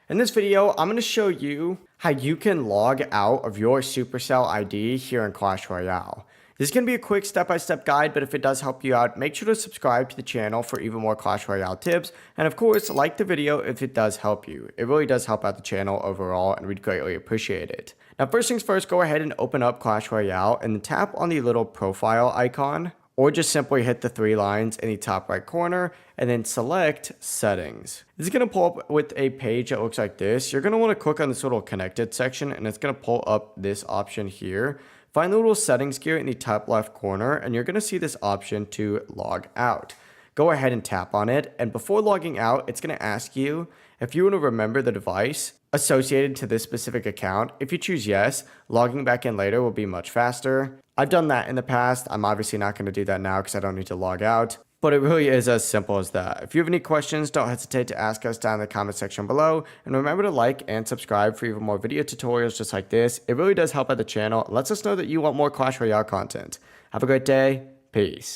In this video, I'm going to show you how you can log out of your Supercell ID here in Clash Royale. This is going to be a quick step-by-step guide, but if it does help you out, make sure to subscribe to the channel for even more Clash Royale tips. And of course, like the video if it does help you. It really does help out the channel overall, and we'd greatly appreciate it. Now, first things first, go ahead and open up Clash Royale and then tap on the little profile icon, or just simply hit the three lines in the top right corner and then select settings. This is going to pull up with a page that looks like this. You're going to want to click on this little connected section and it's going to pull up this option here. Find the little settings gear in the top left corner and you're going to see this option to log out. Go ahead and tap on it, and before logging out, it's going to ask you if you want to remember the device associated to this specific account. If you choose yes, logging back in later will be much faster. I've done that in the past. I'm obviously not going to do that now because I don't need to log out, but it really is as simple as that. If you have any questions, don't hesitate to ask us down in the comment section below, and remember to like and subscribe for even more video tutorials just like this. It really does help out the channel. It lets us know that you want more Clash Royale content. Have a great day. Peace.